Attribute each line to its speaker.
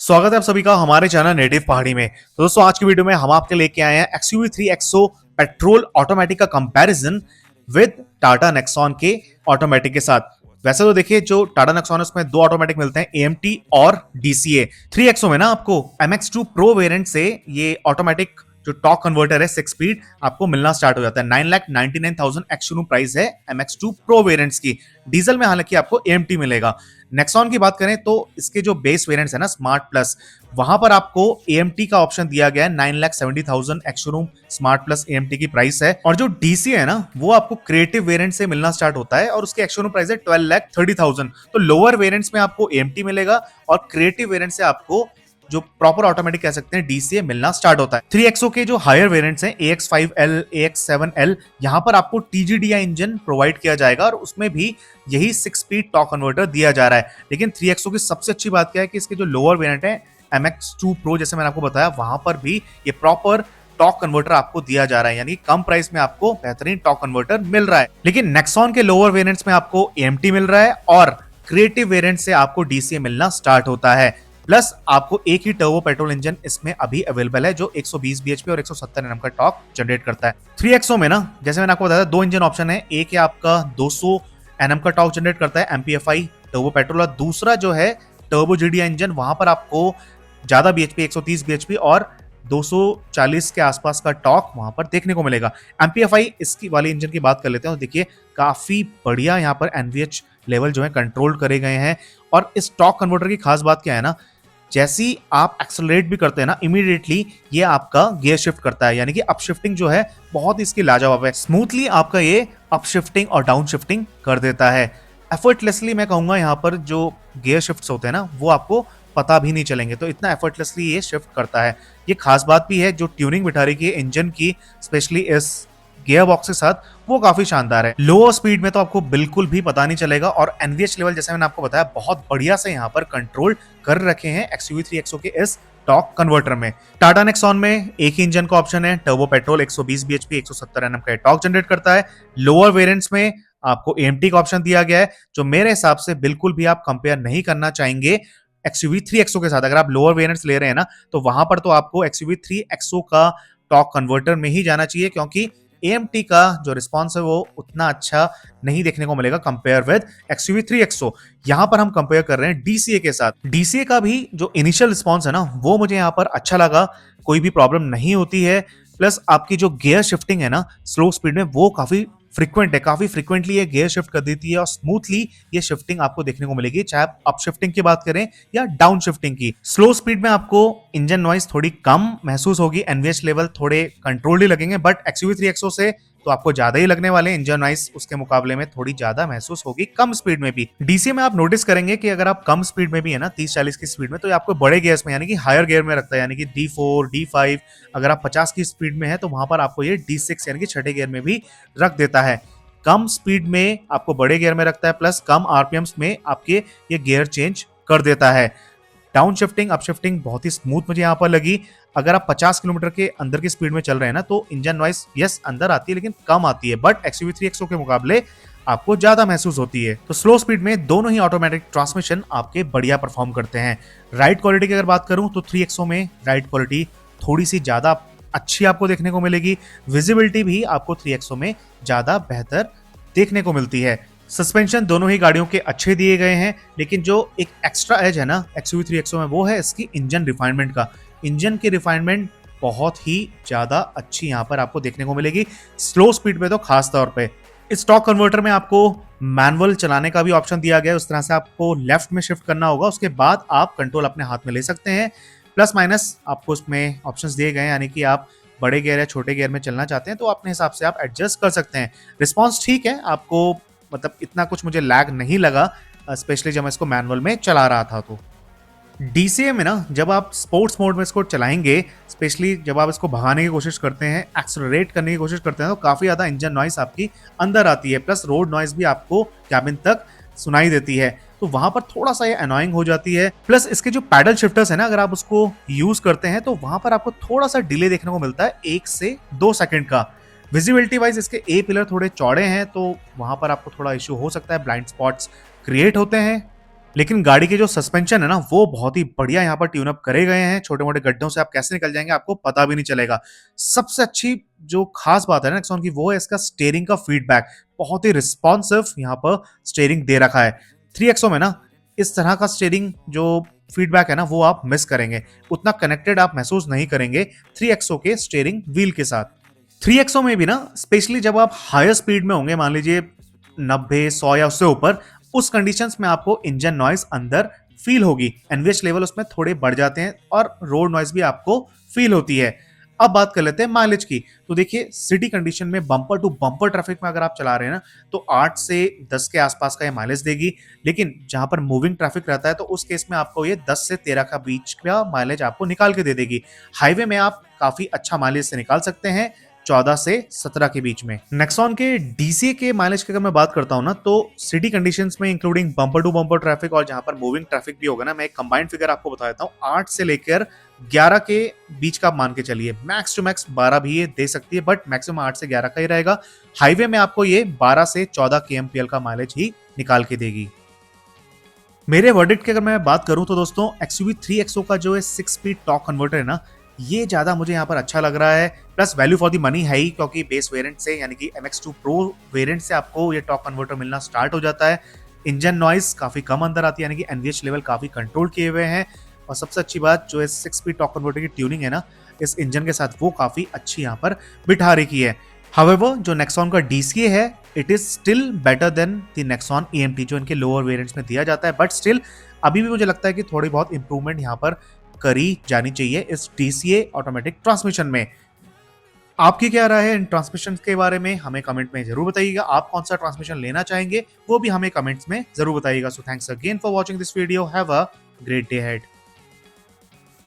Speaker 1: स्वागत है आप सभी का हमारे चैनल नेटिव पहाड़ी में। तो दोस्तों आज की वीडियो में हम आपके लेके आए हैं XUV3 एक्सो पेट्रोल ऑटोमेटिक का कंपैरिजन विद टाटा नेक्सॉन के ऑटोमेटिक के साथ। वैसे तो देखिए जो टाटा नेक्सॉन है उसमें दो ऑटोमेटिक मिलते हैं, AMT और DCA। 3 एक्सो में ना आपको MX2 प्रो वेरिएंट से ये ऑटोमेटिक जो टॉर्क कन्वर्टर है 6 स्पीड आपको मिलना स्टार्ट हो जाता है। 9,99,000 एक्चुअल प्राइस है MX2 प्रो वेरिएंट्स की। डीजल में हालांकि आपको AMT मिलेगा। नेक्सॉन की बात करें तो इसके जो बेस वेरिएंट्स है ना स्मार्ट प्लस, वहां पर आपको AMT का ऑप्शन दिया गया है। 9,70,000 एक्चुअल स्मार्ट प्लस AMT की प्राइस है। और जो DCA है ना वो आपको क्रिएटिव वेरिएंट से मिलना स्टार्ट होता है और उसकी एक्चुअल प्राइस है 12,30,000। तो लोअर वेरिएंट्स में आपको AMT मिलेगा और क्रिएटिव वेरिएंट से आपको जो प्रॉपर ऑटोमेटिक कह सकते हैं DCA मिलना स्टार्ट होता है। 3 एक्सो के जो हायर वेरिएंट्स हैं AX5L, AX7L, यहां पर आपको TGDI इंजन प्रोवाइड किया जाएगा और उसमें भी यही 6 स्पीड टॉर्क कन्वर्टर दिया जा रहा है। लेकिन 3 एक्सो की सबसे अच्छी बात क्या है कि इसके जो लोअर वेरिएंट है MX2 प्रो, जैसे मैंने आपको बताया, वहां पर भी ये प्रॉपर टॉर्क कन्वर्टर आपको दिया जा रहा है, यानी कम प्राइस में आपको बेहतरीन टॉर्क कन्वर्टर मिल रहा है। लेकिन नेक्सॉन के लोअर वेरिएंट्स में आपको AMT मिल रहा है और क्रिएटिव वेरिएंट से आपको DCA मिलना स्टार्ट होता है। प्लस आपको एक ही टर्बो पेट्रोल इंजन इसमें अभी अवेलेबल है जो 120 bhp और 170 Nm का टॉर्क जनरेट करता है। 3 एक्सो में ना जैसे मैंने आपको बताया दो इंजन ऑप्शन है, एक है आपका 200 Nm का टॉर्क जनरेट करता है MPFI टर्बो पेट्रोल, और दूसरा जो है टर्बो GDI इंजन, वहां पर आपको ज्यादा bhp 130 bhp और 240 के आसपास का टॉर्क वहां पर देखने को मिलेगा। MPFI इसकी वाली इंजन की बात कर लेते हैं तो देखिए काफी बढ़िया यहाँ पर NVH लेवल जो है कंट्रोल करे गए हैं। और इस टॉर्क कन्वर्टर की खास बात क्या है ना, जैसी आप एक्सेलरेट भी करते हैं ना, इमीडिएटली ये आपका गियर शिफ्ट करता है, यानी कि अप शिफ्टिंग जो है बहुत इसकी लाजवाब है। स्मूथली आपका ये अप शिफ्टिंग और डाउन शिफ्टिंग कर देता है एफर्टलेसली। मैं कहूंगा यहाँ पर जो गियर शिफ्ट्स होते हैं ना वो आपको पता भी नहीं चलेंगे, तो इतना एफर्टलेसली ये शिफ्ट करता है। ये खास बात भी है जो ट्यूनिंग बिठा रही है इंजन की, स्पेशली इस गियर बॉक्स के साथ, वो काफी शानदार है। लोअर स्पीड में तो आपको बिल्कुल भी पता नहीं चलेगा और NVH लेवल जैसे मैंने आपको बताया बहुत बढ़िया से यहाँ पर कंट्रोल कर रखे हैं XUV3 एक्सो के इस टॉर्क कन्वर्टर में। टाटा नेक्सॉन में एक ही इंजन का ऑप्शन है, टर्बो पेट्रोल 120 bhp 170 Nm का टॉर्क जनरेट करता है। लोअर वेरिएंट्स में आपको AMT का ऑप्शन दिया गया है जो मेरे हिसाब से बिल्कुल भी आप कंपेयर नहीं करना चाहेंगे XUV3 एक्सो के साथ। अगर आप लोअर वेरिएंट्स ले रहे हैं ना तो वहां पर तो आपको XUV3 एक्सो का टॉर्क कन्वर्टर में ही जाना चाहिए, क्योंकि AMT का जो रिस्पॉन्स है वो उतना अच्छा नहीं देखने को मिलेगा कंपेयर विद XUV3 एक्सो। यहां पर हम कंपेयर कर रहे हैं DCA के साथ। DCA का भी जो इनिशियल रिस्पॉन्स है ना वो मुझे यहां पर अच्छा लगा, कोई भी प्रॉब्लम नहीं होती है। प्लस आपकी जो गियर शिफ्टिंग है ना स्लो स्पीड में वो काफी फ्रीक्वेंट है, काफी फ्रीक्वेंटली ये गियर शिफ्ट कर देती है और स्मूथली ये शिफ्टिंग आपको देखने को मिलेगी, चाहे आप अप शिफ्टिंग की बात करें या डाउन शिफ्टिंग की। स्लो स्पीड में आपको इंजन नॉइस थोड़ी कम महसूस होगी, NVH लेवल थोड़े कंट्रोल्ड ही लगेंगे, बट XUV3 एक्सो से तो आपको ज्यादा ही लगने वाले इंजन नॉइस, उसके मुकाबले में थोड़ी ज्यादा महसूस होगी कम स्पीड में भी। DCA में आप नोटिस करेंगे कि अगर आप कम स्पीड में भी है ना 30-40 की स्पीड में, तो ये आपको बड़े गियर्स में यानी कि हायर गियर में रखता है, यानी कि D4 D5। अगर आप 50 की स्पीड में है तो वहां पर आपको ये D6 यानी कि छठे गियर में भी रख देता है। कम स्पीड में आपको बड़े गियर में रखता है, प्लस कम RPMs में आपके ये गियर चेंज कर देता है। डाउन शिफ्टिंग अप शिफ्टिंग बहुत ही स्मूथ मुझे यहाँ पर लगी। अगर आप 50 किलोमीटर के अंदर की स्पीड में चल रहे हैं ना तो इंजन नॉइस यस अंदर आती है लेकिन कम आती है, बट XUV3 एक्सो के मुकाबले आपको ज्यादा महसूस होती है। तो स्लो स्पीड में दोनों ही ऑटोमेटिक ट्रांसमिशन आपके बढ़िया परफॉर्म करते हैं। राइड क्वालिटी की अगर बात करूं तो 3 एक्सो में राइड क्वालिटी थोड़ी सी ज्यादा अच्छी आपको देखने को मिलेगी। विजिबिलिटी भी आपको 3 एक्सो में ज्यादा बेहतर देखने को मिलती है। सस्पेंशन दोनों ही गाड़ियों के अच्छे दिए गए हैं, लेकिन जो एक एक्स्ट्रा एज है ना XUV3 एक्सो में वो है इसकी इंजन रिफाइनमेंट का। इंजन की रिफाइनमेंट बहुत ही ज्यादा अच्छी यहाँ पर आपको देखने को मिलेगी, स्लो स्पीड पे तो खास तौर पे। इस टॉर्क कन्वर्टर में आपको मैनुअल चलाने का भी ऑप्शन दिया गया है, उस तरह से आपको लेफ्ट में शिफ्ट करना होगा, उसके बाद आप कंट्रोल अपने हाथ में ले सकते हैं। प्लस माइनस आपको उसमें ऑप्शंस दिए गए हैं, यानी कि आप बड़े गियर या छोटे गियर में चलना चाहते हैं तो अपने हिसाब से आप एडजस्ट कर सकते हैं। रिस्पॉन्स ठीक है, आपको मतलब इतना कुछ मुझे लैग नहीं लगा, स्पेशली जब मैं इसको मैनुअल में चला रहा था। तो DCA में ना जब आप स्पोर्ट्स मोड में इसको चलाएंगे, स्पेशली जब आप इसको भगाने की कोशिश करते हैं, एक्सेलरेट करने की कोशिश करते हैं, तो काफी ज्यादा इंजन नॉइस आपकी अंदर आती है, प्लस रोड नॉइस भी आपको कैबिन तक सुनाई देती है, तो वहां पर थोड़ा सा ये अनोइंग हो जाती है। प्लस इसके जो पैडल शिफ्टर्स है ना, अगर आप उसको यूज करते हैं तो वहां पर आपको थोड़ा सा डिले देखने को मिलता है 1 से 2 सेकंड का। विजिबिलिटी वाइज इसके ए पिलर थोड़े चौड़े हैं तो वहां पर आपको थोड़ा इश्यू हो सकता है, ब्लाइंड स्पॉट्स क्रिएट होते हैं। लेकिन गाड़ी के जो सस्पेंशन है ना वो बहुत ही बढ़िया यहाँ पर ट्यून अप करे गए हैं। छोटे मोटे गड्ढों से आप कैसे निकल जाएंगे आपको पता भी नहीं चलेगा। सबसे अच्छी जो खास बात है ना नेक्सॉन की वो है इसका स्टीयरिंग का फीडबैक। बहुत ही रिस्पॉन्सिव यहाँ पर स्टीयरिंग दे रखा है। 3XO में ना इस तरह का स्टीयरिंग जो फीडबैक है ना वो आप मिस करेंगे। उतना कनेक्टेड आप महसूस नहीं करेंगे 3XO के स्टीयरिंग व्हील के साथ। 3XO में भी ना स्पेशली जब आप हायर स्पीड में होंगे, मान लीजिए 90 100 या उससे ऊपर, उस कंडीशंस में आपको इंजन नॉइज अंदर फील होगी। एनवीएच लेवल उसमें थोड़े बढ़ जाते हैं और रोड नॉइज भी आपको फील होती है। अब बात कर लेते हैं माइलेज की। तो देखिए सिटी कंडीशन में बम्पर टू बम्पर ट्रैफिक में अगर आप चला रहे हैं ना तो 8 से 10 के आसपास का ये माइलेज देगी। लेकिन जहां पर मूविंग ट्रैफिक रहता है तो उस केस में आपको ये 10 से 13 का बीच का माइलेज आपको निकाल के दे देगी। हाईवे में आप काफी अच्छा माइलेज से निकाल सकते हैं 14 से 17 के बीच में। नेक्सॉन के डीसीए के माइलेज की अगर मैं बात करता हूं ना तो सिटी कंडीशंस में including bumper to bumper traffic और जहां पर मूविंग ट्रैफिक भी होगा ना, मैं एक कंबाइंड फिगर आपको बता देता हूं। 8 से लेकर 11 के बीच का मान के चलिए, मैक्स टू मैक्स 12 भी ये दे सकती है बट मैक्सिमम 8 से 11 का ही रहेगा। हाईवे में आपको ये 12 से 14 केएमपीएल का माइलेज ही निकाल के देगी। मेरे वर्डिक्ट की अगर मैं बात करूं तो दोस्तों XUV 3XO का जो है 6 स्पीड टॉर्क कन्वर्टर है ना ये ज्यादा मुझे यहाँ पर अच्छा लग रहा है। Plus value for the money है ही, क्योंकि बेस वेरिएंट से यानी कि MX2 Pro वेरिएंट से आपको ये टॉर्क कन्वर्टर मिलना स्टार्ट हो जाता है। इंजन नॉइस काफी कम अंदर आती है, यानी कि एनवीएच लेवल काफी कंट्रोल किए हुए हैं। और सबसे अच्छी बात जो है 6 स्पीड टॉर्क कन्वर्टर की ट्यूनिंग है ना इस इंजन के साथ वो काफी अच्छी यहाँ पर बिठा रखी है। हाउएवर जो नेक्सॉन का DCA है it is still better than the Nexon EMT जो इनके लोअर वेरिएंट्स में दिया जाता है, बट स्टिल अभी भी मुझे लगता है कि थोड़ी बहुत इंप्रूवमेंट यहाँ पर करी जानी चाहिए इस DCA ऑटोमेटिक ट्रांसमिशन में। आपकी क्या राय है इन ट्रांसमिशन के बारे में हमें कमेंट में जरूर बताइएगा। आप कौन सा ट्रांसमिशन लेना चाहेंगे वो भी हमें कमेंट्स में जरूर बताइएगा। So thanks again for watching this video. Have a great day ahead.